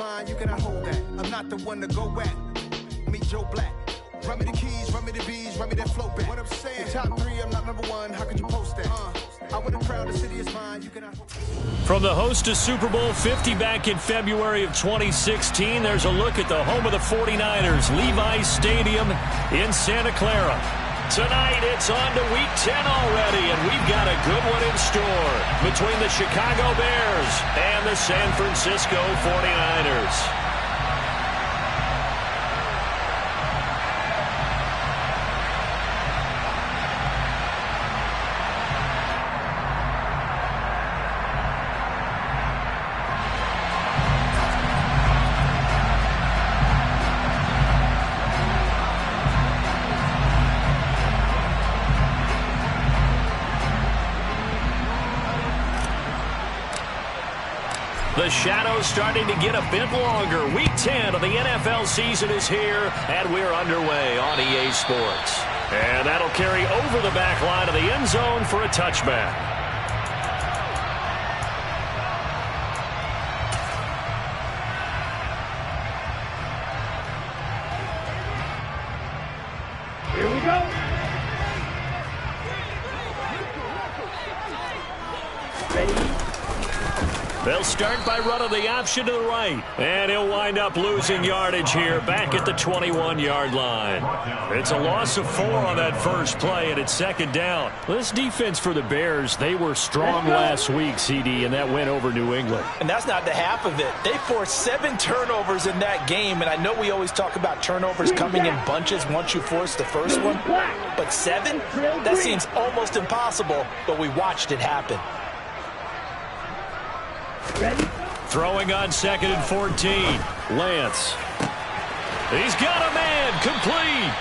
mine, you cannot hold that. I'm not the one to go back. Meet Joe Black. Run me the keys, run me the bees, run me that flow back. What I'm saying, top 3, I'm not number 1. How could you post that? I would have proud the city is mine. You cannot hold. From the host to Super Bowl 50 back in February of 2016, there's a look at the home of the 49ers, Levi's Stadium in Santa Clara. Tonight, it's on to Week 10 already, and we've got a good one in store between the Chicago Bears and the San Francisco 49ers. The shadow's starting to get a bit longer. Week 10 of the NFL season is here, and we're underway on EA Sports. And that'll carry over the back line of the end zone for a touchback. Here we go. Ready? They'll start by running the option to the right. And he'll wind up losing yardage here back at the 21-yard line. It's a loss of 4 on that first play, and it's second down. This defense for the Bears, they were strong last week, CD, and that went over New England. And that's not the half of it. They forced 7 turnovers in that game, and I know we always talk about turnovers coming in bunches once you force the first one. But 7? That seems almost impossible, but we watched it happen. Ready? Throwing on 2nd and 14. Lance. He's got a man complete.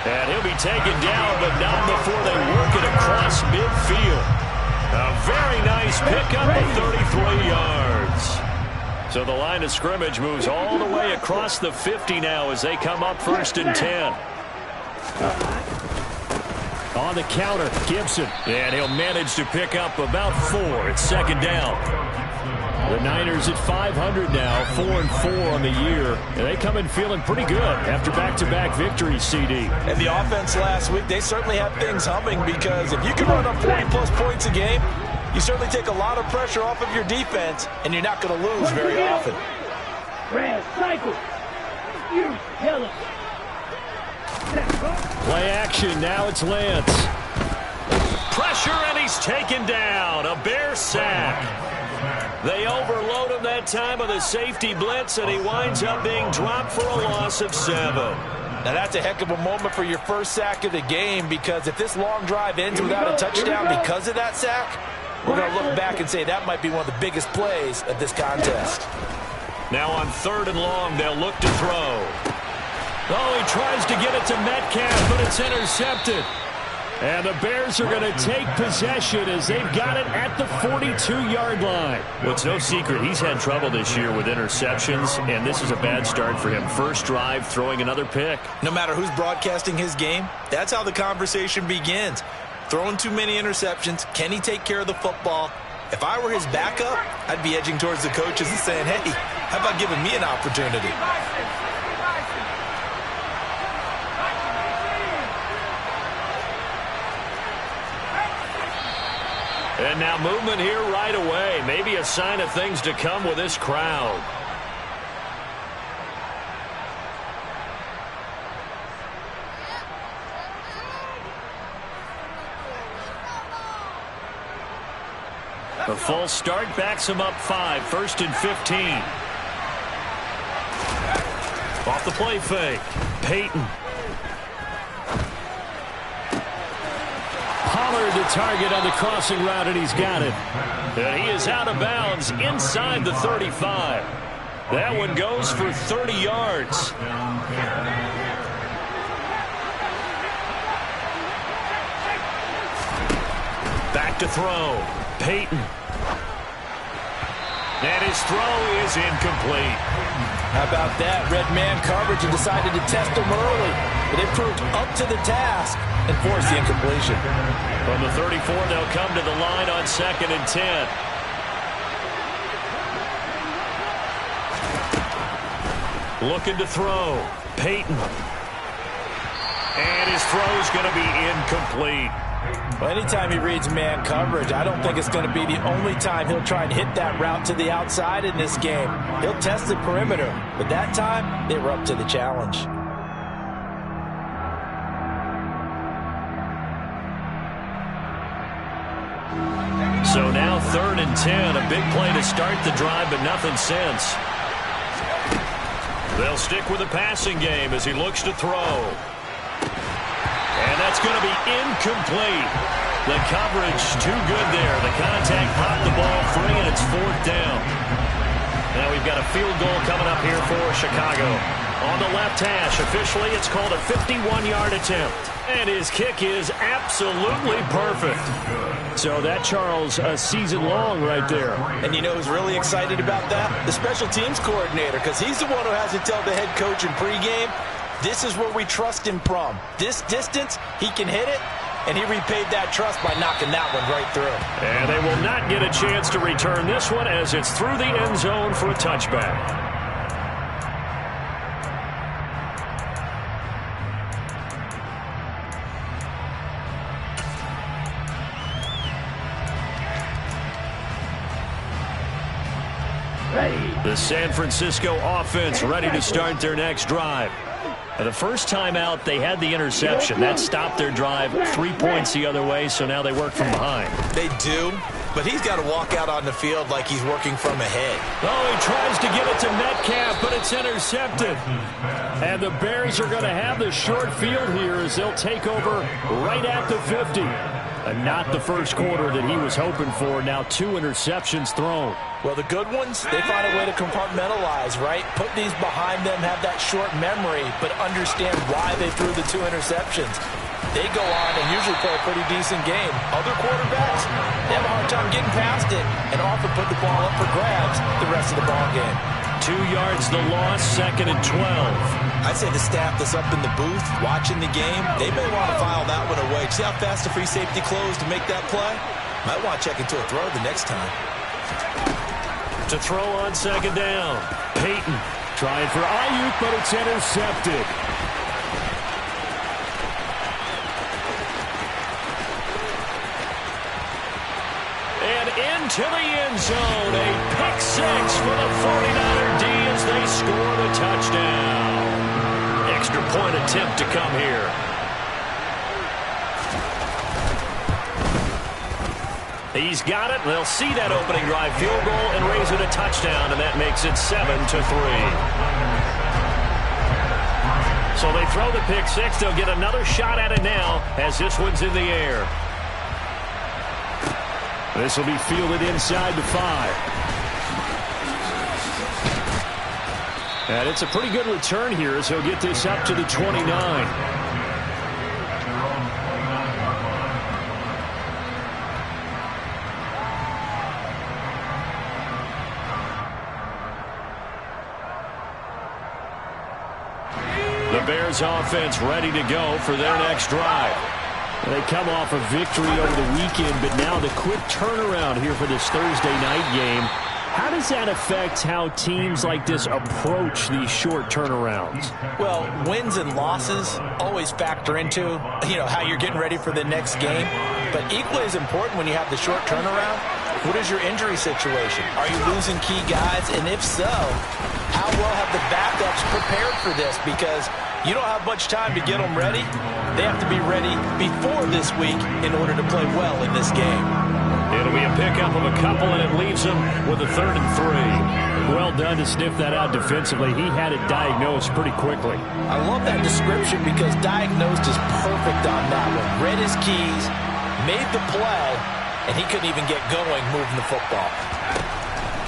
And he'll be taken down, but not before they work it across midfield. A very nice pickup of 33 yards. So the line of scrimmage moves all the way across the 50 now as they come up 1st and 10. On the counter, Gibson. And he'll manage to pick up about 4. It's second down. The Niners at 500 now, 4-4 on the year. And they come in feeling pretty good after back-to-back victories, CD. And the offense last week, they certainly have things humming because if you can run up 40-plus points a game, you certainly take a lot of pressure off of your defense, and you're not going to lose very often. Red cycle. You hell it. Play action, now it's Lance. Pressure, and he's taken down. A Bear sack. They overload him that time with a safety blitz, and he winds up being dropped for a loss of 7. Now, that's a heck of a moment for your first sack of the game because if this long drive ends without a touchdown because of that sack, we're going to look back and say that might be one of the biggest plays of this contest. Now on 3rd and long, they'll look to throw. Oh, he tries to get it to Metcalf, but it's intercepted. And the Bears are going to take possession as they've got it at the 42-yard line. Well, it's no secret he's had trouble this year with interceptions, and this is a bad start for him. First drive, throwing another pick. No matter who's broadcasting his game, that's how the conversation begins. Throwing too many interceptions, can he take care of the football? If I were his backup, I'd be edging towards the coaches and saying, hey, how about giving me an opportunity? And now movement here right away. Maybe a sign of things to come with this crowd. A false start backs him up 5. 1st and 15. Off the play fake. Peyton. Pollard the target on the crossing route, and he's got it. And he is out of bounds inside the 35. That one goes for 30 yards. Back to throw. Peyton. And his throw is incomplete. How about that? Red man coverage and decided to test him early. But it proved up to the task and forced the incompletion. From the 34, they'll come to the line on 2nd and 10. Looking to throw. Peyton. And his throw's going to be incomplete. Well, anytime he reads man coverage, I don't think it's going to be the only time he'll try and hit that route to the outside in this game. He'll test the perimeter, but that time, they were up to the challenge. So now 3rd and 10. A big play to start the drive, but nothing since. They'll stick with the passing game as he looks to throw. And that's going to be incomplete. The coverage too good there. The contact popped the ball free, and it's 4th down. Now we've got a field goal coming up here for Chicago. On the left hash, officially it's called a 51-yard attempt. And his kick is absolutely perfect. So that, Charles, a season long right there. And you know who's really excited about that? The special teams coordinator, because he's the one who has to tell the head coach in pregame, this is where we trust him from. This distance, he can hit it, and he repaid that trust by knocking that one right through. And they will not get a chance to return this one as it's through the end zone for a touchback. The San Francisco offense ready to start their next drive. The first time out, they had the interception. That stopped their drive 3 points the other way, so now they work from behind. They do, but he's got to walk out on the field like he's working from ahead. Oh, he tries to get it to Metcalf, but it's intercepted. And the Bears are going to have the short field here as they'll take over right at the 50. And not the first quarter that he was hoping for. Now 2 interceptions thrown. Well, the good ones, they find a way to compartmentalize, right? Put these behind them, have that short memory, but understand why they threw the 2 interceptions. They go on and usually play a pretty decent game. Other quarterbacks, they have a hard time getting past it and often put the ball up for grabs the rest of the ball game. 2 yards the loss, 2nd and 12. I'd say the staff that's up in the booth watching the game, they may want to file that one away. See how fast the free safety closed to make that play? Might want to check into a throw the next time. To throw on 2nd down. Peyton trying for Ayuk, but it's intercepted. And into the end zone. A pick 6 for the 49er D as they score the touchdown. Extra point attempt to come here. He's got it. They'll see that opening drive field goal and raise it a touchdown, and that makes it 7-3. So they throw the pick 6. They'll get another shot at it now as this one's in the air. This will be fielded inside the 5. And it's a pretty good return here as he'll get this up to the 29. The Bears offense ready to go for their next drive. They come off a victory over the weekend, but now the quick turnaround here for this Thursday night game. How does that affect how teams like this approach these short turnarounds? Well, wins and losses always factor into, how you're getting ready for the next game. But equally as important when you have the short turnaround, what is your injury situation? Are you losing key guys? And if so, how well have the backups prepared for this? Because you don't have much time to get them ready. They have to be ready before this week in order to play well in this game. It'll be a pickup of a couple, and it leaves him with a 3rd and 3. Well done to sniff that out defensively. He had it diagnosed pretty quickly. I love that description because diagnosed is perfect on that one. Read his keys, made the play, and he couldn't even get going moving the football.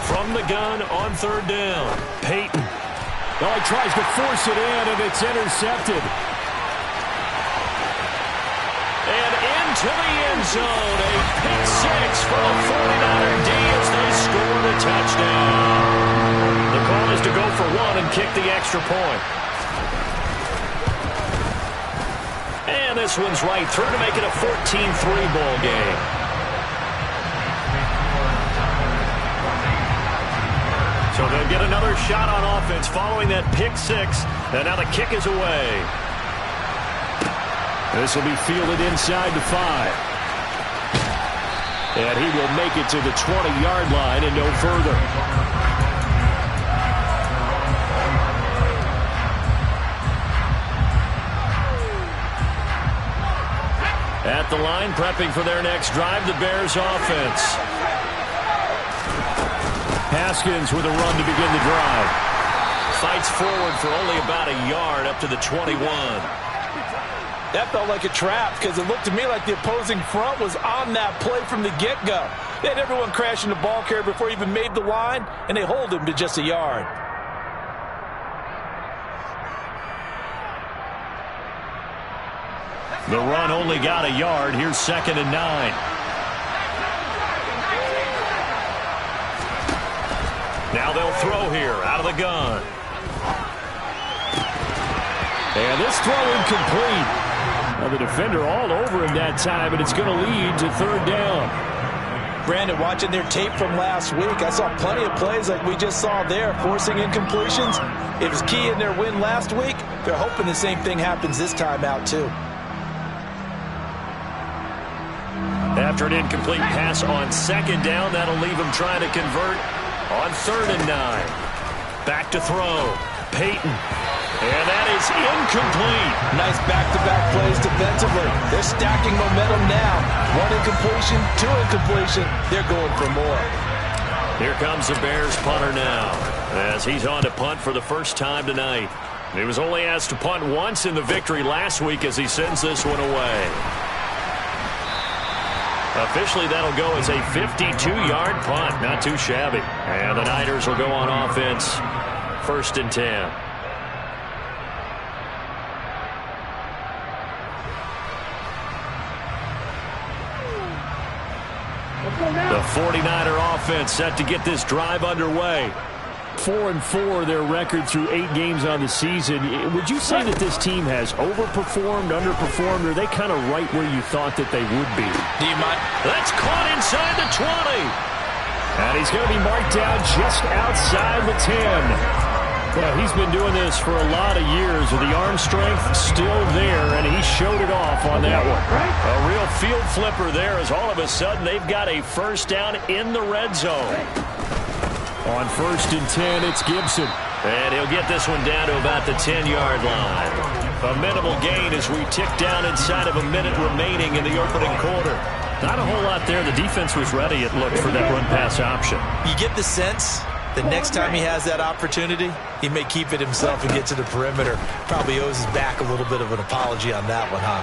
From the gun on 3rd down, Peyton. Oh, he tries to force it in, and it's intercepted. And into the end zone, a pick 6 for the 49er D as they score the touchdown. The call is to go for 1 and kick the extra point. And this one's right through to make it a 14-3 ball game. So So they'll get another shot on offense following that pick six. And now the kick is away. This will be fielded inside the 5. And he will make it to the 20-yard line and no further. At the line, prepping for their next drive, the Bears offense. Haskins with a run to begin the drive. Fights forward for only about a yard up to the 21. That felt like a trap because it looked to me like the opposing front was on that play from the get-go. They had everyone crashing the ball carrier before he even made the line, and they hold him to just a yard. The run only got a yard. Here's 2nd and 9. Now they'll throw here out of the gun. And this throw incomplete. Now the defender all over him that time, and it's going to lead to 3rd down. Brandon, watching their tape from last week, I saw plenty of plays like we just saw there, forcing incompletions. It was key in their win last week. They're hoping the same thing happens this time out, too. After an incomplete pass on 2nd down, that'll leave him trying to convert on 3rd and 9. Back to throw. Peyton. And that is incomplete. Nice back-to-back plays defensively. They're stacking momentum now. 1 incompletion, 2 incompletion. They're going for more. Here comes the Bears punter now, as he's on to punt for the first time tonight. He was only asked to punt once in the victory last week as he sends this one away. Officially, that'll go as a 52-yard punt. Not too shabby. And the Niners will go on offense. 1st and 10. The 49er offense set to get this drive underway. 4-4 their record through 8 games on the season. Would you say that this team has overperformed, underperformed, or are they kind of right where you thought that they would be? Do you mind? That's caught inside the 20. And he's going to be marked down just outside the 10. Well, he's been doing this for a lot of years with the arm strength still there, and he showed it off on that one. A real field flipper there as all of a sudden they've got a 1st down in the red zone. On 1st and 10, it's Gibson. And he'll get this one down to about the 10-yard line. A minimal gain as we tick down inside of a minute remaining in the opening quarter. Not a whole lot there. The defense was ready, it looked, for that run-pass option. You get the sense the next time he has that opportunity, he may keep it himself and get to the perimeter. Probably owes his back a little bit of an apology on that one, huh?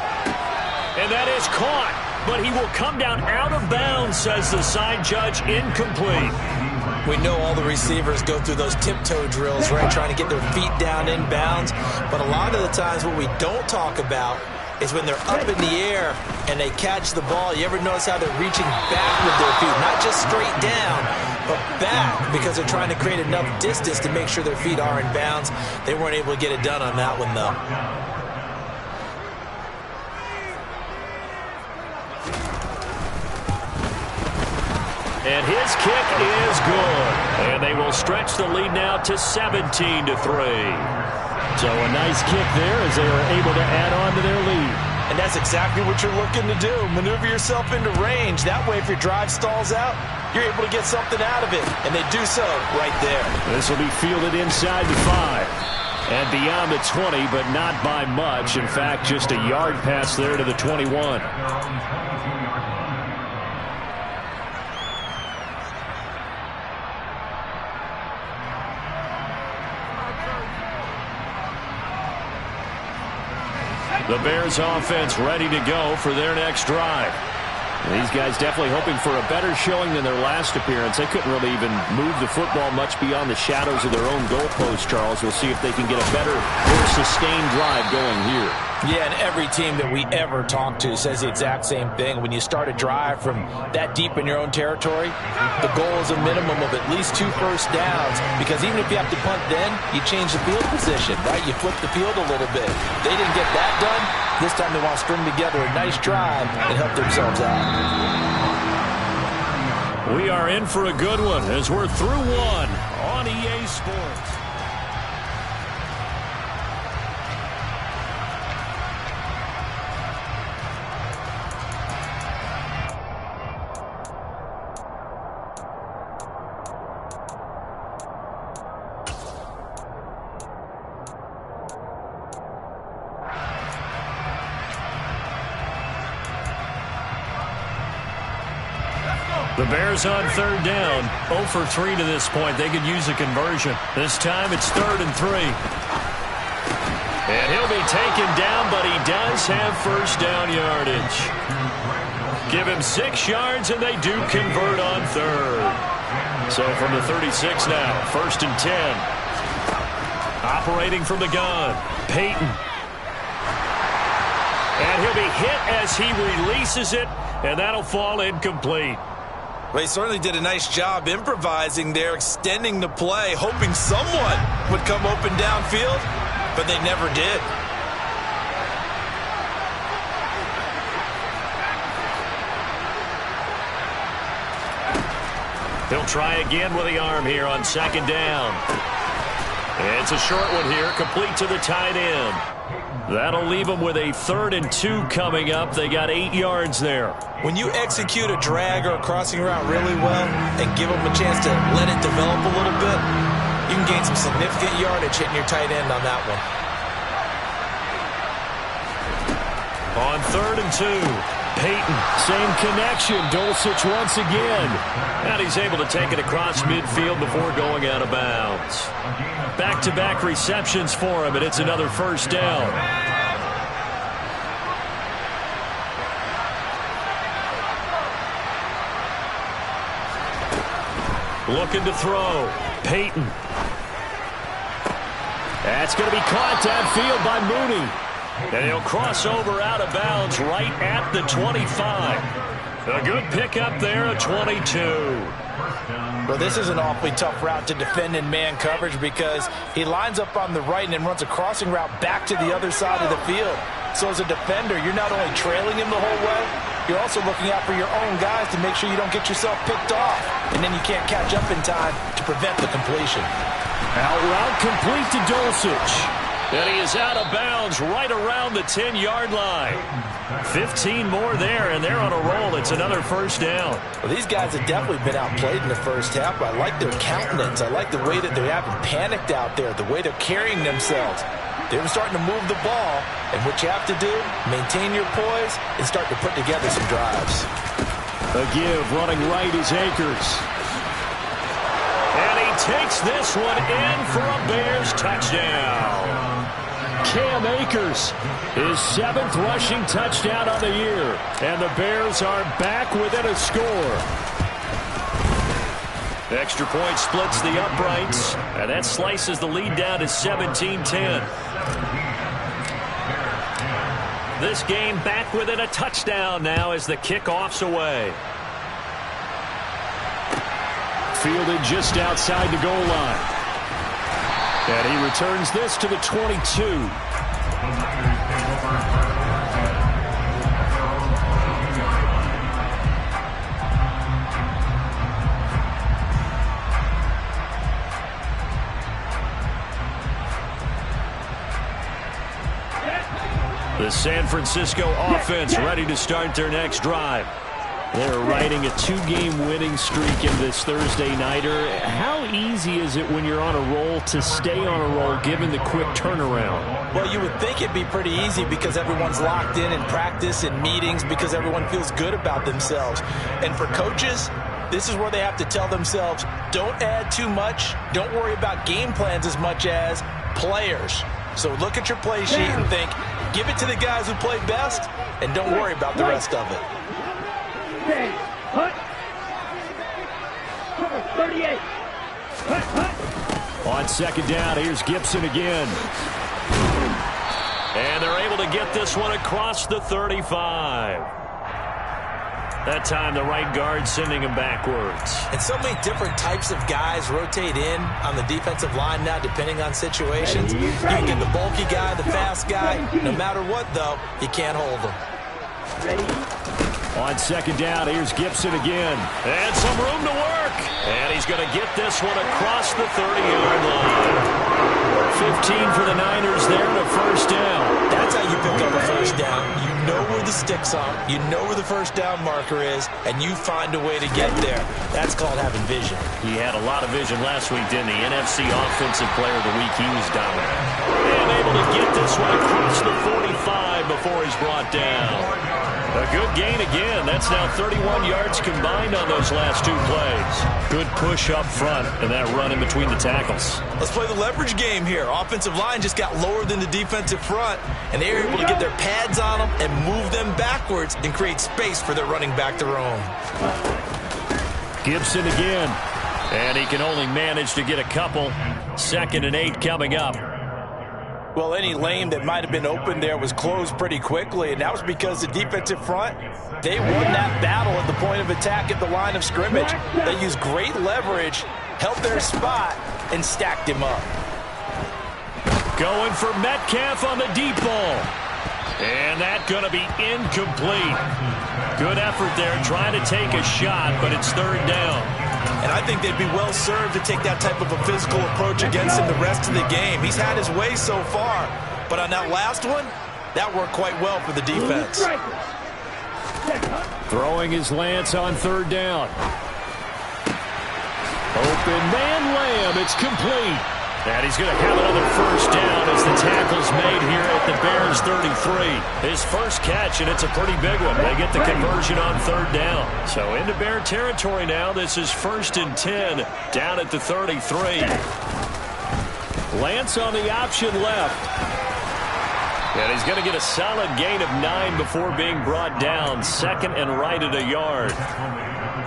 And that is caught, but he will come down out of bounds, says the side judge. Incomplete. We know all the receivers go through those tiptoe drills, right, trying to get their feet down in bounds. But a lot of the times what we don't talk about is when they're up in the air and they catch the ball. You ever notice how they're reaching back with their feet? Not just straight down, but back, because they're trying to create enough distance to make sure their feet are in bounds. They weren't able to get it done on that one, though. And his kick is good. And they will stretch the lead now to 17-3. So a nice kick there as they are able to add on to their lead. And that's exactly what you're looking to do. Maneuver yourself into range. That way, if your drive stalls out, you're able to get something out of it. And they do so right there. This will be fielded inside the 5. And beyond the 20, but not by much. In fact, just a yard pass there to the 21. The Bears offense ready to go for their next drive. These guys definitely hoping for a better showing than their last appearance. They couldn't really even move the football much beyond the shadows of their own goalpost, Charles. We'll see if they can get a better, more sustained drive going here. Yeah, and every team that we ever talk to says the exact same thing. When you start a drive from that deep in your own territory, the goal is a minimum of at least 2 first downs, because even if you have to punt then, you change the field position, right? You flip the field a little bit. They didn't get that done. This time they want to string together a nice drive and help themselves out. We are in for a good one as we're through one on EA The Bears on third down, 0 for 3 to this point. They could use a conversion. This time it's 3rd and 3. And he'll be taken down, but he does have first down yardage. Give him 6 yards, and they do convert on 3rd. So from the 36 now, 1st and 10. Operating from the gun, Peyton. And he'll be hit as he releases it, and that'll fall incomplete. Well, he certainly did a nice job improvising there, extending the play, hoping someone would come open downfield, but they never did. He'll try again with the arm here on 2nd down. It's a short one here, complete to the tight end. That'll leave them with a 3rd and 2 coming up. They got 8 yards there. When you execute a drag or a crossing route really well and give them a chance to let it develop a little bit, you can gain some significant yardage hitting your tight end on that one. On 3rd and 2, Peyton, same connection. Dulcich once again. And he's able to take it across midfield before going out of bounds. Back-to-back receptions for him, and it's another first down. Looking to throw. Peyton. That's going to be caught downfield by Mooney. And he'll cross over out of bounds right at the 25. A good pickup there at 22. Well, this is an awfully tough route to defend in man coverage because he lines up on the right and then runs a crossing route back to the other side of the field. So as a defender, you're not only trailing him the whole way, you're also looking out for your own guys to make sure you don't get yourself picked off. And then you can't catch up in time to prevent the completion. Out route complete to Dulcich. And he is out of bounds right around the 10-yard line. 15 more there, and they're on a roll. It's another first down. Well, these guys have definitely been outplayed in the first half, but I like their countenance. I like the way that they haven't panicked out there, the way they're carrying themselves. They're starting to move the ball, and what you have to do, maintain your poise and start to put together some drives. A give, running right is Akers. And he takes this one in for a Bears touchdown. Cam Akers, his 7th rushing touchdown on the year. And the Bears are back within a score. Extra point splits the uprights, and that slices the lead down to 17-10. This game back within a touchdown now as the kickoff's away. Fielded just outside the goal line. And he returns this to the 22. The San Francisco offense ready to start their next drive. They're riding a 2-game winning streak in this Thursday nighter. How easy is it when you're on a roll to stay on a roll given the quick turnaround? Well, you would think it'd be pretty easy because everyone's locked in practice and meetings because everyone feels good about themselves. And for coaches, this is where they have to tell themselves, don't add too much. Don't worry about game plans as much as players. So look at your play sheet and think, give it to the guys who play best and don't worry about the rest of it. Hut. Cover 38. Hut, hut. On 2nd down, here's Gibson again. And they're able to get this one across the 35. That time the right guard sending him backwards. And so many different types of guys rotate in on the defensive line now depending on situations. You can get the bulky guy, the fast guy. No matter what, though, you can't hold them. Ready? On 2nd down, here's Gibson again. And some room to work. And he's going to get this one across the 30-yard line. 15 for the Niners there and a first down. That's how you pick up a first down. You know where the sticks are. You know where the first down marker is, and you find a way to get there. That's called having vision. He had a lot of vision last week, didn't he? NFC Offensive Player of the Week. He was dominant. And able to get this one across the 45 before he's brought down. A good gain again. That's now 31 yards combined on those last two plays. Good push up front and that run in between the tackles. Let's play the leverage game here. Offensive line just got lower than the defensive front, and they were able to get their pads on them and move them backwards and create space for their running back to roam. Gibson again, and he can only manage to get a couple. 2nd and 8 coming up. Well, any lane that might have been open there was closed pretty quickly, and that was because the defensive front, they won that battle at the point of attack at the line of scrimmage. They used great leverage, held their spot, and stacked him up. Going for Metcalf on the deep ball. And that's going to be incomplete. Good effort there trying to take a shot, but it's 3rd down. And I think they'd be well served to take that type of a physical approach against him the rest of the game. He's had his way so far, but on that last one, that worked quite well for the defense. Throwing his Lance on 3rd down. Open man Lamb, it's complete. And he's going to have another 1st down as the tackle's made here at the Bears 33. His first catch, and it's a pretty big one. They get the conversion on 3rd down. So into Bear territory now. This is 1st and 10 down at the 33. Lance on the option left. And he's going to get a solid gain of 9 before being brought down. 2nd and right at a yard.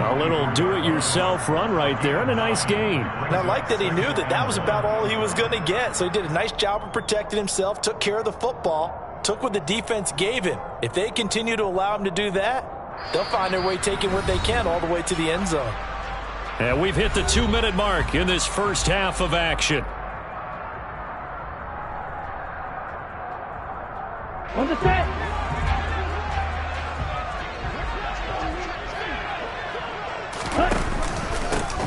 A little do-it-yourself run right there and a nice gain. And I like that he knew that that was about all he was going to get. So he did a nice job of protecting himself, took care of the football, took what the defense gave him. If they continue to allow him to do that, they'll find their way taking what they can all the way to the end zone. And we've hit the 2-minute mark in this first half of action. On the set.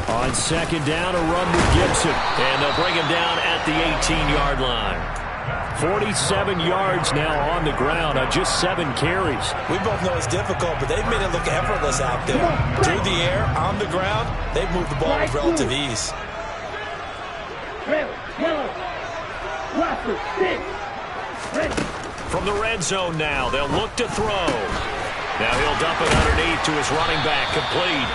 On 2nd down, a run with Gibson. And they'll bring him down at the 18-yard line. 47 yards now on the ground on just 7 carries. We both know it's difficult, but they've made it look effortless out there. Through the air, on the ground, they've moved the ball with relative ease. From the red zone now, they'll look to throw. Now he'll dump it underneath to his running back, complete.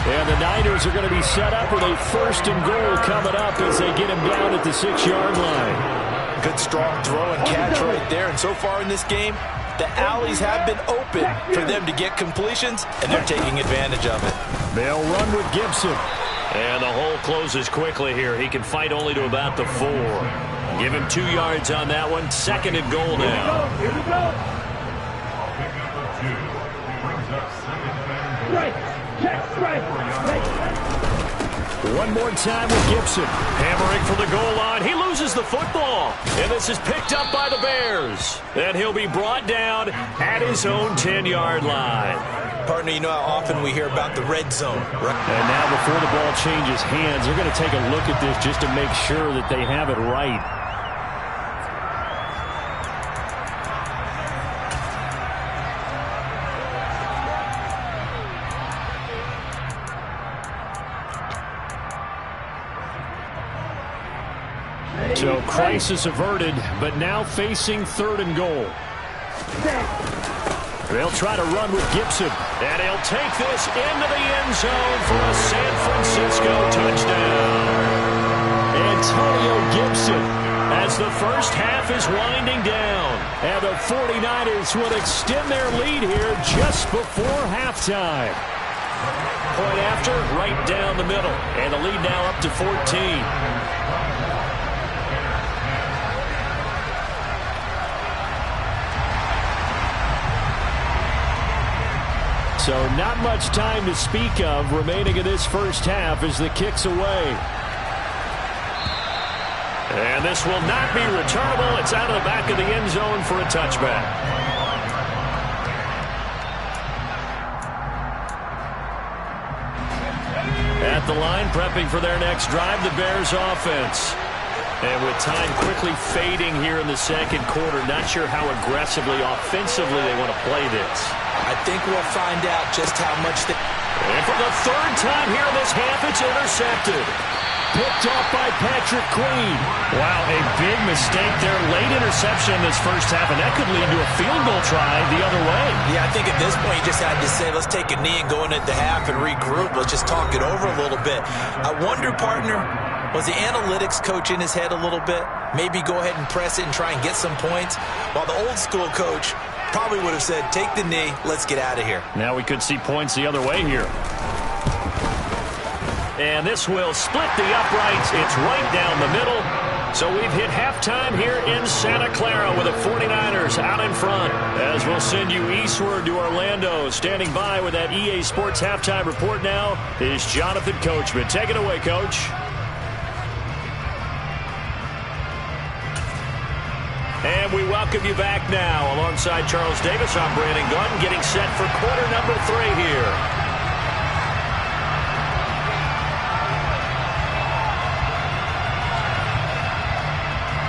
And the Niners are going to be set up with a 1st and goal coming up as they get him down at the 6-yard line. Good strong throw and catch right there. And so far in this game, the alleys have been open for them to get completions, and they're taking advantage of it. They'll run with Gibson. And the hole closes quickly here. He can fight only to about the 4. Give him 2 yards on that one. 2nd and goal now. Here we go. Right. One more time with Gibson. Hammering for the goal line. He loses the football. And this is picked up by the Bears. And he'll be brought down at his own 10-yard line. Partner, you know how often we hear about the red zone, right? And now before the ball changes hands, they're going to take a look at this just to make sure that they have it right. So crisis averted, but now facing 3rd and goal. They'll try to run with Gibson, and he'll take this into the end zone for a San Francisco touchdown. Antonio Gibson, as the first half is winding down, and the 49ers will extend their lead here just before halftime. Point after, right down the middle, and the lead now up to 14. So not much time to speak of remaining in this first half as the kick's away. And this will not be returnable. It's out of the back of the end zone for a touchback. At the line, prepping for their next drive, the Bears offense. And with time quickly fading here in the 2nd quarter, not sure how aggressively, offensively they want to play this. I think we'll find out just how much they... And for the 3rd time here in this half, it's intercepted. picked off by Patrick Queen. Wow, a big mistake there. Late interception in this first half, and that could lead to a field goal try the other way. Yeah, I think at this point you just had to say, let's take a knee and go into the half and regroup. Let's just talk it over a little bit. I wonder, partner, was the analytics coach in his head a little bit? Maybe go ahead and press it and try and get some points? While the old school coach probably would have said, take the knee, let's get out of here. Now we could see points the other way here. And this will split the uprights. It's right down the middle. So we've hit halftime here in Santa Clara with the 49ers out in front. As we'll send you eastward to Orlando. Standing by with that EA Sports halftime report now is Jonathan Coachman. Take it away, Coach. And we welcome you back now. Alongside Charles Davis, I'm Brandon Gunn, getting set for quarter number 3 here.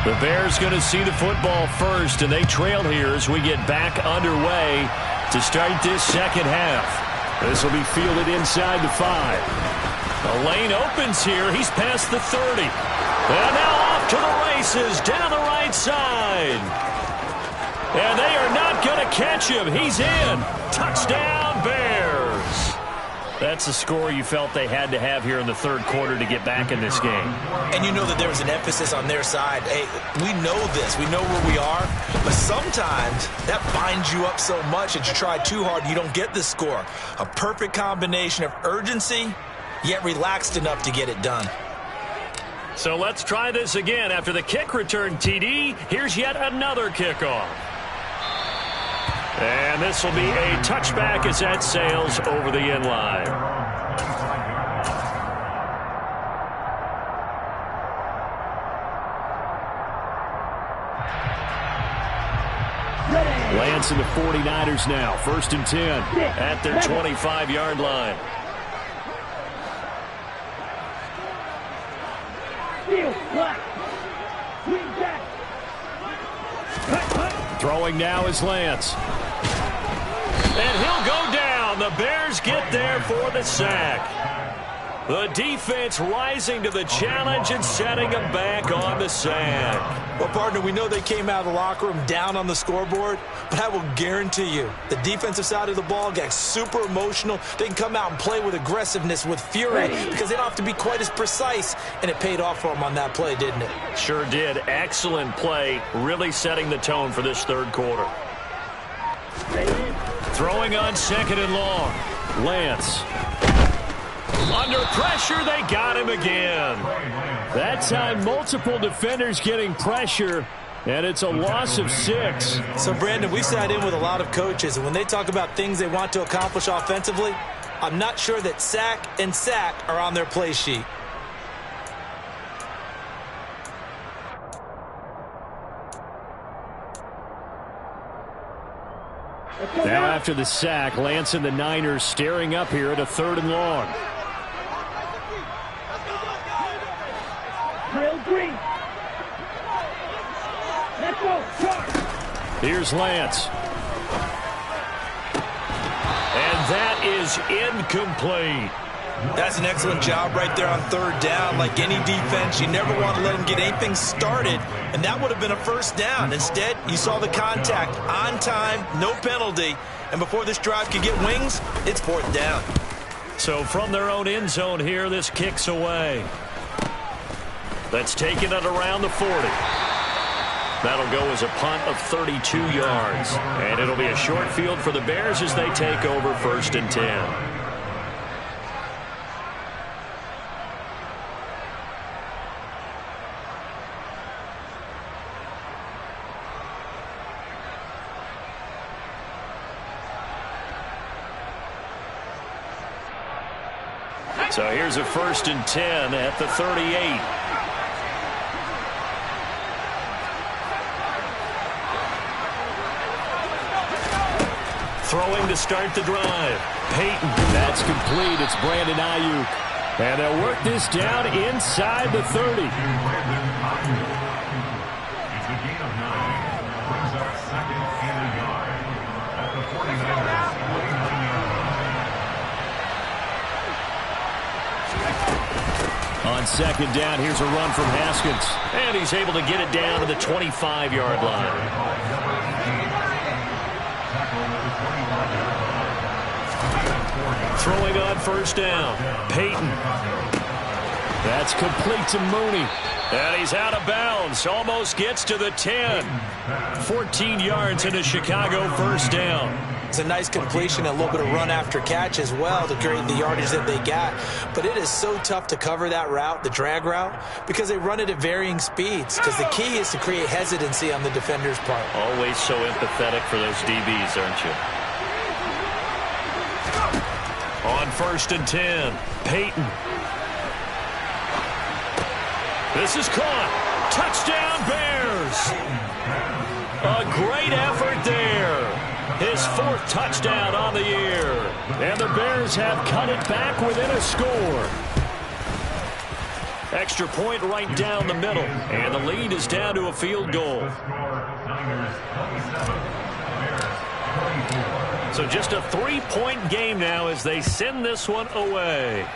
The Bears going to see the football first, and they trail here as we get back underway to start this second half. This will be fielded inside the 5. The lane opens here. He's past the 30. And now off to the races down the right side. And they are not going to catch him. He's in. Touchdown, Bears. That's the score you felt they had to have here in the third quarter to get back in this game. And you know that there was an emphasis on their side. Hey, we know this. We know where we are. But sometimes that binds you up so much that you try too hard, you don't get the score. A perfect combination of urgency, yet relaxed enough to get it done. So let's try this again. After the kick return TD, here's yet another kickoff. And this will be a touchback as that sails over the end line. Lance and the 49ers now. 1st and 10 at their 25-yard line. Throwing now is Lance. And he'll go down. The Bears get there for the sack. The defense rising to the challenge and setting them back on the sack. Well, partner, we know they came out of the locker room down on the scoreboard, but I will guarantee you the defensive side of the ball got super emotional. They can come out and play with aggressiveness, with fury, because they don't have to be quite as precise, and it paid off for them on that play, didn't it? Sure did. Excellent play, really setting the tone for this third quarter. Throwing on 2nd and long. Lance. Under pressure, they got him again. That time, multiple defenders getting pressure, and it's a loss of 6. So, Brandon, we sat in with a lot of coaches, and when they talk about things they want to accomplish offensively, I'm not sure that sack and sack are on their play sheet. Now after the sack, Lance and the Niners staring up here at a 3rd and long. Here's Lance. And that is incomplete. That's an excellent job right there on 3rd down. Like any defense, you never want to let them get anything started, and that would have been a 1st down. Instead, you saw the contact on time, no penalty, and before this drive could get wings, it's 4th down. So from their own end zone here, this kicks away. That's taken it around the 40. That'll go as a punt of 32 yards. And it'll be a short field for the Bears as they take over 1st and 10. So here's a 1st and 10 at the 38. Throwing to start the drive. Peyton. That's complete. It's Brandon Ayuk. And they'll work this down inside the 30. On second down, here's a run from Haskins. And he's able to get it down to the 25-yard line. Throwing on first down, Peyton. That's complete to Mooney. And he's out of bounds. Almost gets to the 10. 14 yards into Chicago first down. It's a nice completion, a little bit of run after catch as well to create the yardage that they got. But it is so tough to cover that route, the drag route, because they run it at varying speeds. Because the key is to create hesitancy on the defender's part. Always so empathetic for those DBs, aren't you? On first and 10, Peyton. This is caught. Touchdown, Bears. A great effort there. His fourth touchdown on the year. And the Bears have cut it back within a score. Extra point right down the middle. And the lead is down to a field goal. So just a 3-point game now as they send this one away.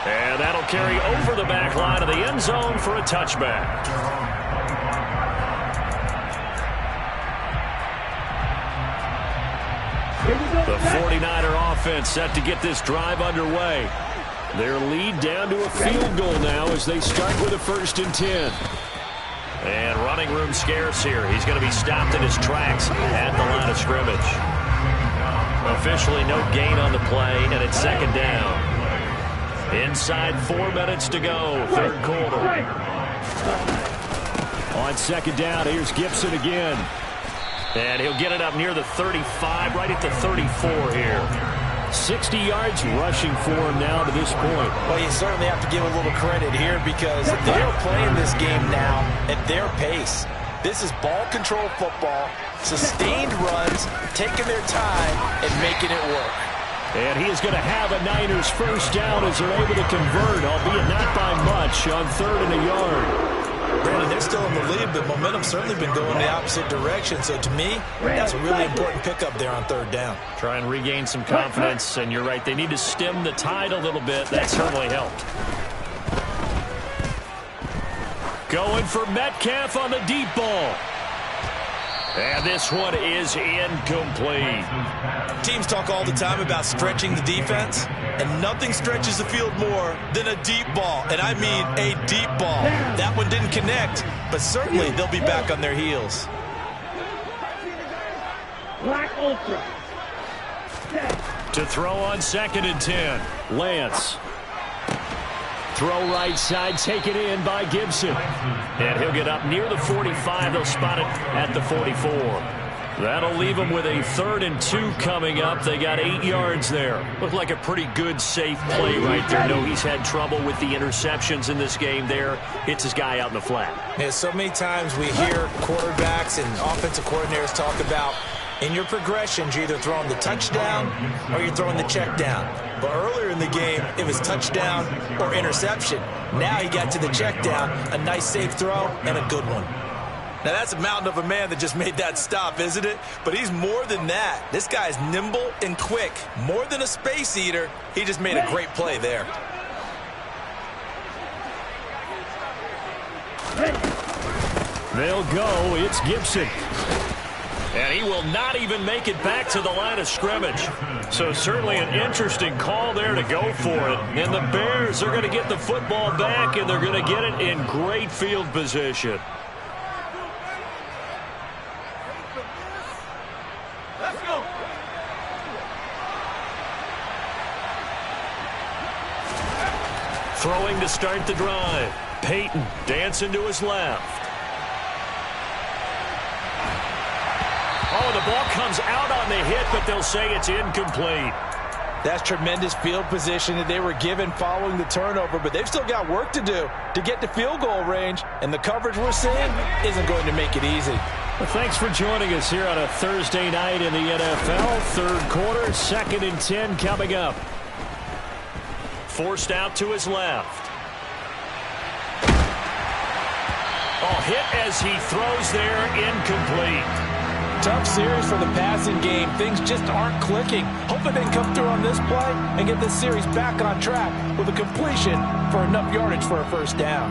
And that'll carry over the back line of the end zone for a touchback. The 49er offense set to get this drive underway. Their lead down to a field goal now as they start with a first and 10. And running room scarce here. He's going to be stopped in his tracks at the line of scrimmage. Officially no gain on the play, and it's second down. Inside 4 minutes to go, third quarter. On second down, here's Gibson again. And he'll get it up near the 35, right at the 34 here. 60 yards rushing for him now to this point. Well, you certainly have to give a little credit here because they're playing this game now at their pace. This is ball control football, sustained runs, taking their time and making it work. And he is going to have a Niners first down as they're able to convert, albeit not by much, on third and a yard. Brandon, they're still in the lead, but momentum's certainly been going the opposite direction. So to me, that's a really important pickup there on third down. Try and regain some confidence, and you're right, they need to stem the tide a little bit. That certainly helped. Going for Metcalf on the deep ball. And this one is incomplete. Teams talk all the time about stretching the defense, and nothing stretches the field more than a deep ball. And I mean a deep ball. That one didn't connect, but certainly they'll be back on their heels. Black Ultra. To throw on second and 10, Lance. Throw right side, taken in by Gibson. And he'll get up near the 45. They'll spot it at the 44. That'll leave them with a 3rd and 2 coming up. They got 8 yards there. Looked like a pretty good, safe play right there. No, he's had trouble with the interceptions in this game there. Hits his guy out in the flat. Yeah, so many times we hear quarterbacks and offensive coordinators talk about in your progressions, you're either throwing the touchdown or you're throwing the check down. But earlier in the game, it was touchdown or interception. Now he got to the check down, a nice safe throw, and a good one. Now that's a mountain of a man that just made that stop, isn't it? But he's more than that. This guy's nimble and quick. More than a space eater, he just made a great play there. They'll go. It's Gibson. And he will not even make it back to the line of scrimmage. So certainly an interesting call there to go for it. And the Bears are going to get the football back, and they're going to get it in great field position. Let's go. Throwing to start the drive. Peyton dancing to his left. Oh, the ball comes out on the hit, but they'll say it's incomplete. That's tremendous field position that they were given following the turnover, but they've still got work to do to get to field goal range, and the coverage we're seeing isn't going to make it easy. Well, thanks for joining us here on a Thursday night in the NFL. Third quarter, 2nd and 10 coming up. Forced out to his left. Oh, hit as he throws there, incomplete. Tough series for the passing game. Things just aren't clicking. Hoping they can come through on this play and get this series back on track with a completion for enough yardage for a first down.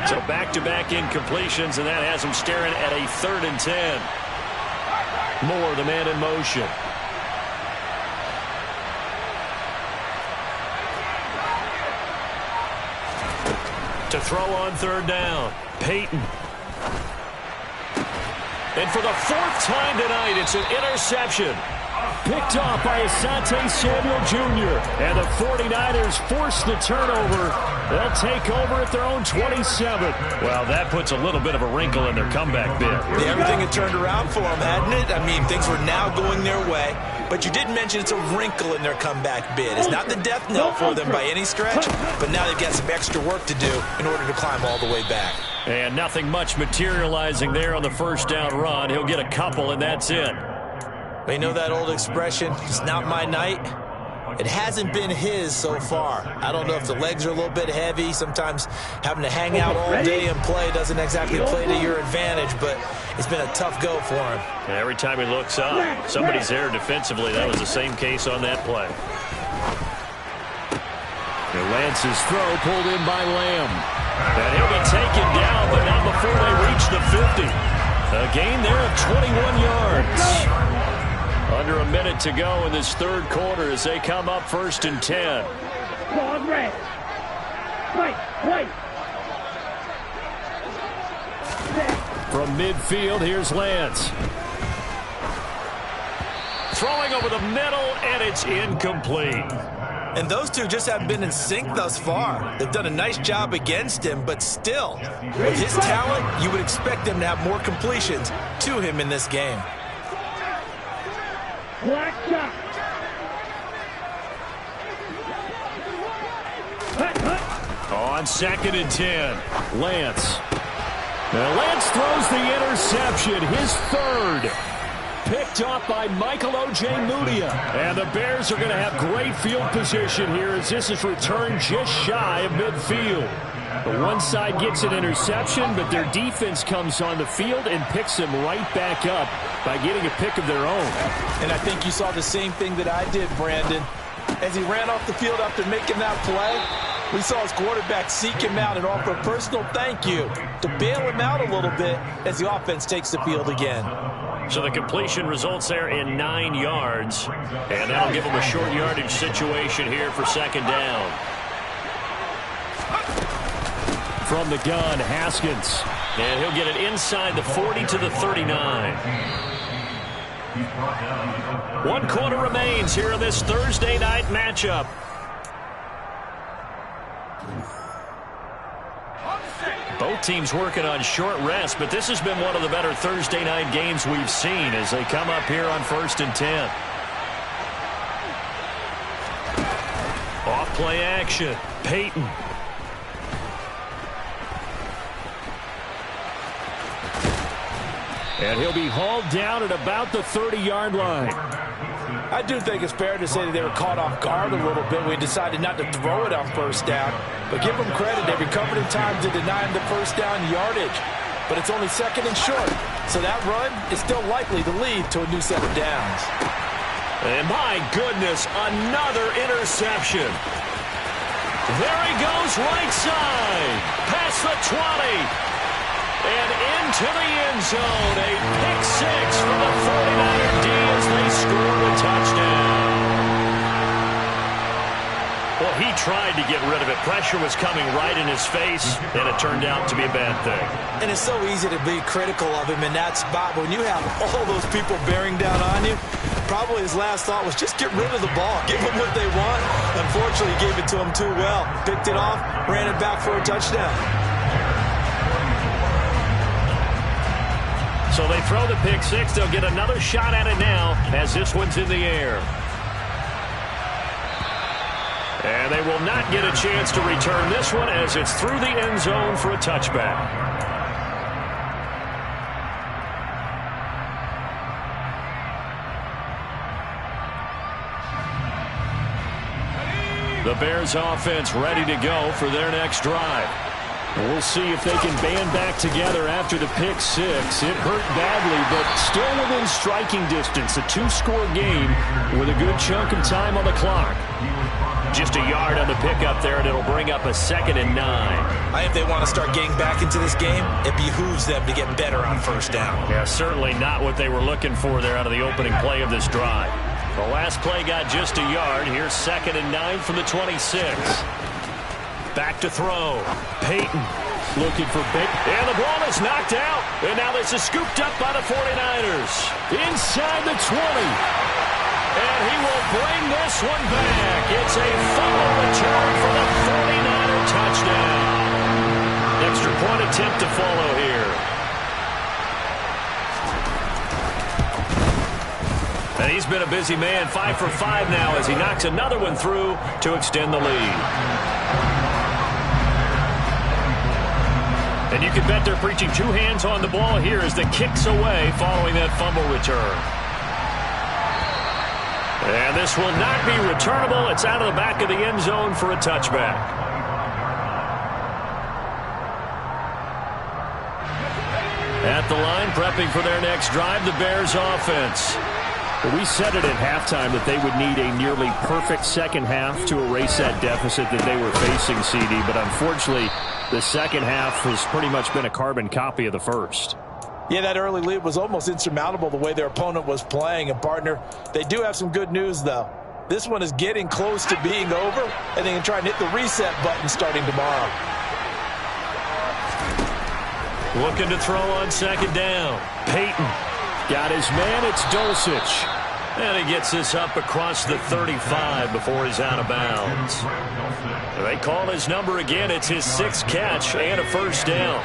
So back-to-back incompletions, and that has them staring at a 3rd and 10. Moore, the man in motion. To throw on 3rd down, Peyton. And for the 4th time tonight, it's an interception. Picked off by Asante Samuel Jr. And the 49ers force the turnover. They'll take over at their own 27. Well, that puts a little bit of a wrinkle in their comeback bid. Yeah, everything had turned around for them, hadn't it? I mean, things were now going their way. But you did mention it's a wrinkle in their comeback bid. It's not the death knell for them by any stretch, but now they've got some extra work to do in order to climb all the way back. And nothing much materializing there on the first down run. He'll get a couple, and that's it. You know that old expression, it's not my night? It hasn't been his so far. I don't know if the legs are a little bit heavy. Sometimes having to hang out all day and play doesn't exactly play to your advantage, but it's been a tough go for him. And every time he looks up, somebody's there defensively. That was the same case on that play. And Lance's throw pulled in by Lamb. And he'll be taken down, but not before they reach the 50. A gain there of 21 yards. Under a minute to go in this 3rd quarter as they come up 1st and 10. Ball red. Wait. From midfield, here's Lance. Throwing over the middle, and it's incomplete. And those two just haven't been in sync thus far. They've done a nice job against him, but still, with his talent, you would expect them to have more completions to him in this game. Black shot. On 2nd and 10, Lance. Now Lance throws the interception, his 3rd. Picked off by Michael Ojemudia. And the Bears are going to have great field position here as this is returned just shy of midfield. The one side gets an interception, but their defense comes on the field and picks them right back up by getting a pick of their own. And I think you saw the same thing that I did, Brandon. As he ran off the field after making that play, we saw his quarterback seek him out and offer a personal thank you to bail him out a little bit as the offense takes the field again. So the completion results there in 9 yards, and that'll give them a short yardage situation here for 2nd down. From the gun, Haskins. And he'll get it inside the 40 to the 39. 1 quarter remains here in this Thursday night matchup. Both teams working on short rest, but this has been one of the better Thursday night games we've seen as they come up here on 1st and 10. Off play action, Peyton. And he'll be hauled down at about the 30-yard line. I do think it's fair to say that they were caught off guard a little bit. We decided not to throw it on 1st down. But give them credit. They recovered in time to deny him the 1st down yardage. But it's only 2nd and short. So that run is still likely to lead to a new set of downs. And my goodness, another interception. There he goes right side. Past the 20. And into the end zone. A pick 6 for the 49er D as they score a touchdown. Well, he tried to get rid of it. Pressure was coming right in his face, and it turned out to be a bad thing. And it's so easy to be critical of him in that spot. But when you have all those people bearing down on you, probably his last thought was just get rid of the ball. Give them what they want. Unfortunately, he gave it to them too well. Picked it off, ran it back for a touchdown. So they throw the pick 6. They'll get another shot at it now as this one's in the air. And they will not get a chance to return this one as it's through the end zone for a touchback. The Bears offense ready to go for their next drive. We'll see if they can band back together after the pick six. It hurt badly, but still within striking distance. A two-score game with a good chunk of time on the clock. Just a yard on the pickup there, and it'll bring up a 2nd and 9. I think they want to start getting back into this game. It behooves them to get better on first down. Yeah, certainly not what they were looking for there out of the opening play of this drive. The last play got just a yard. Here's 2nd and 9 from the 26. Back to throw. Peyton looking for big. And the ball is knocked out. And now this is scooped up by the 49ers. Inside the 20. And he will bring this one back. It's a fumble return for the 49er touchdown. Extra point attempt to follow here. And he's been a busy man. 5 for 5 now as he knocks another one through to extend the lead. And you can bet they're preaching two hands on the ball here as the kick's away following that fumble return. And this will not be returnable. It's out of the back of the end zone for a touchback. At the line, prepping for their next drive, the Bears offense. We said it at halftime that they would need a nearly perfect second half to erase that deficit that they were facing, CD. But unfortunately, the second half has pretty much been a carbon copy of the first. Yeah, that early lead was almost insurmountable the way their opponent was playing. And, partner, they do have some good news, though. This one is getting close to being over, and they can try and hit the reset button starting tomorrow. Looking to throw on 2nd down. Peyton got his man. It's Dulcich. And he gets this up across the 35 before he's out of bounds. They call his number again. It's his 6th catch and a first down.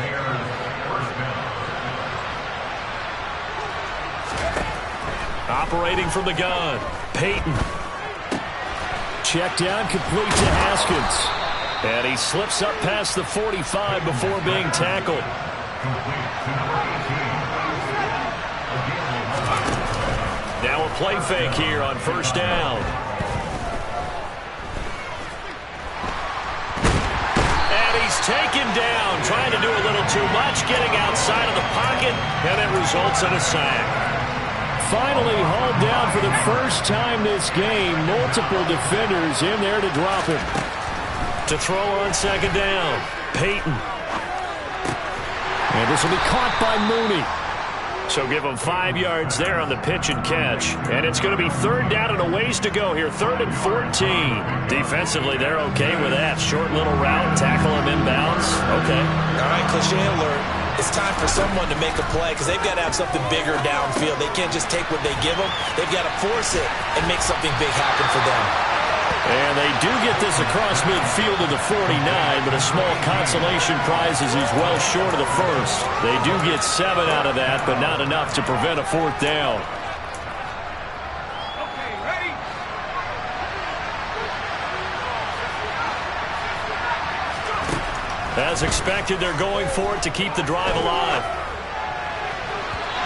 Operating from the gun, Peyton. Check down, complete to Haskins. And he slips up past the 45 before being tackled. Now a play fake here on first down. And he's taken down, trying to do a little too much, getting outside of the pocket, and it results in a sack. Finally hauled down for the first time this game. Multiple defenders in there to drop him. To throw on 2nd down, Peyton. And this will be caught by Mooney. So give him 5 yards there on the pitch and catch. And it's going to be 3rd down and a ways to go here. 3rd and 14. Defensively, they're okay with that. Short little route, tackle him inbounds. Okay. All right, cliche alert. It's time for someone to make a play because they've got to have something bigger downfield. They can't just take what they give them. They've got to force it and make something big happen for them. And they do get this across midfield to the 49, but a small consolation prize as he's well short of the first. They do get 7 out of that, but not enough to prevent a 4th down. Okay, ready? As expected, they're going for it to keep the drive alive.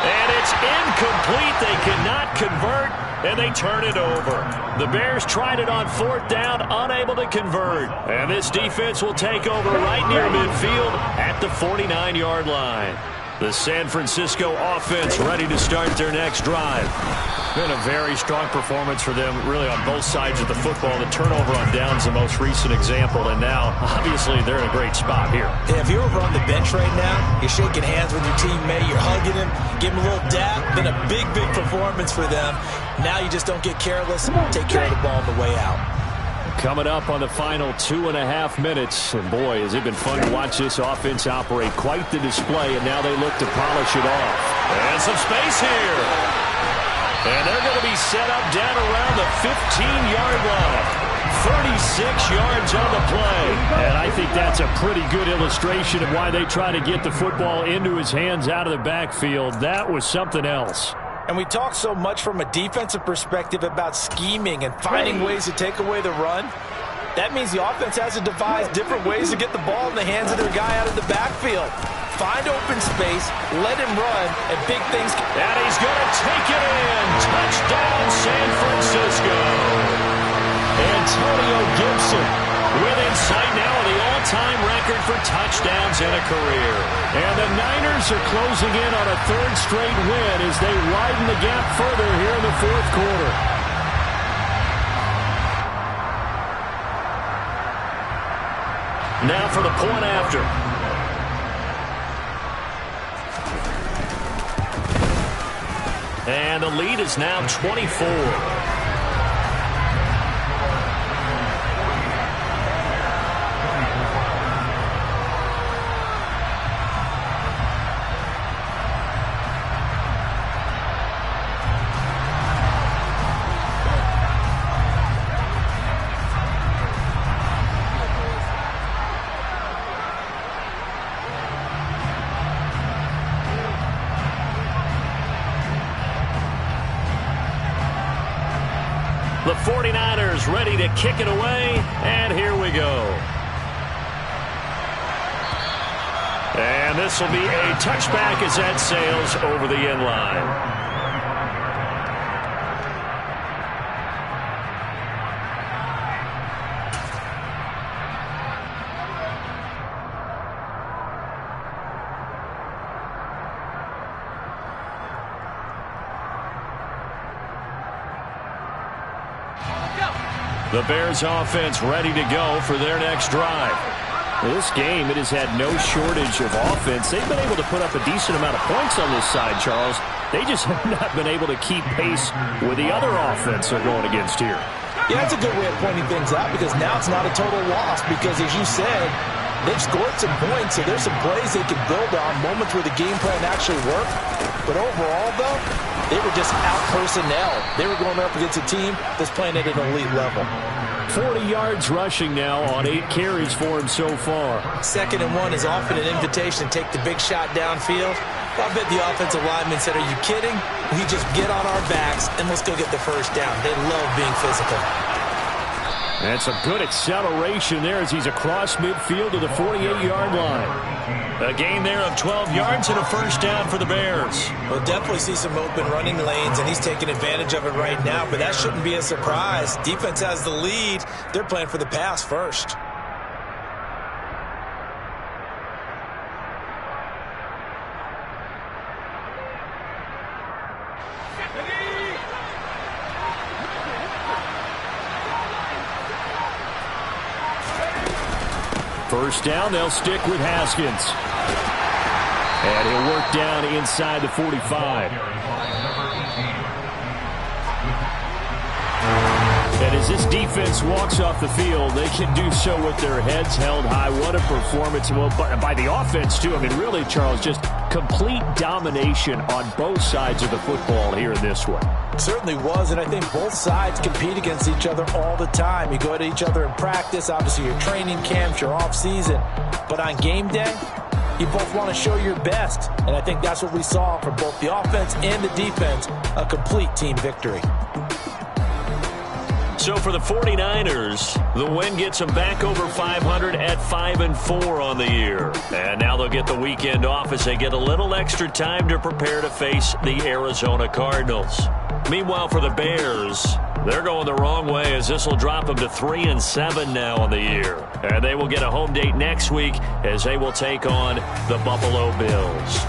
And it's incomplete. They cannot convert, and they turn it over. The Bears tried it on 4th down, unable to convert. And this defense will take over right near midfield at the 49-yard line. The San Francisco offense ready to start their next drive. Been a very strong performance for them, really, on both sides of the football. The turnover on downs the most recent example, and now, obviously, they're in a great spot here. Yeah, if you're over on the bench right now, you're shaking hands with your teammate, you're hugging him, give him a little dap. Been a big, big performance for them. Now you just don't get careless, take care of the ball on the way out. Coming up on the final 2.5 minutes, and boy, has it been fun to watch this offense operate. Quite the display, and now they look to polish it off. And some space here. And they're going to be set up down around the 15-yard line. 36 yards on the play. And I think that's a pretty good illustration of why they try to get the football into his hands out of the backfield. That was something else. And we talk so much from a defensive perspective about scheming and finding ways to take away the run. That means the offense has to devise different ways to get the ball in the hands of their guy out of the backfield. Find open space, let him run, and big things. And he's going to take it in. Touchdown, San Francisco. And Antonio Gibson within sight now of the all-time record for touchdowns in a career. And the Niners are closing in on a third straight win as they widen the gap further here in the fourth quarter. Now for the point after. And the lead is now 24. The 49ers ready to kick it away, and here we go. And this will be a touchback as that sails over the end line. The Bears offense ready to go for their next drive. This game, it has had no shortage of offense. They've been able to put up a decent amount of points on this side, Charles. They just have not been able to keep pace with the other offense they're going against here. Yeah, that's a good way of pointing things out because now it's not a total loss because, as you said, they've scored some points, so there's some plays they can build on, moments where the game plan actually worked. But overall, though, they were just out-personnel. They were going up against a team that's playing at an elite level. 40 yards rushing now on 8 carries for him so far. 2nd and 1 is often an invitation to take the big shot downfield. I bet the offensive lineman said, "Are you kidding? We just get on our backs and let's go get the first down." They love being physical. And some good acceleration there as he's across midfield to the 48-yard line. A gain there of 12 yards and a first down for the Bears. We'll definitely see some open running lanes, and he's taking advantage of it right now, but that shouldn't be a surprise. Defense has the lead. They're playing for the pass first. First down, they'll stick with Haskins. And he'll work down inside the 45. And as this defense walks off the field, they can do so with their heads held high. What a performance. Well, by the offense, too. I mean, really, Charles, just complete domination on both sides of the football here in this one. It certainly was, and I think both sides compete against each other all the time. You go at each other in practice, obviously your training camps, your off-season. But on game day, you both want to show your best. And I think that's what we saw from both the offense and the defense, a complete team victory. So for the 49ers, the win gets them back over 500 at 5-4 on the year. And now they'll get the weekend off as they get a little extra time to prepare to face the Arizona Cardinals. Meanwhile, for the Bears, they're going the wrong way as this will drop them to 3-7 now on the year. And they will get a home date next week as they will take on the Buffalo Bills.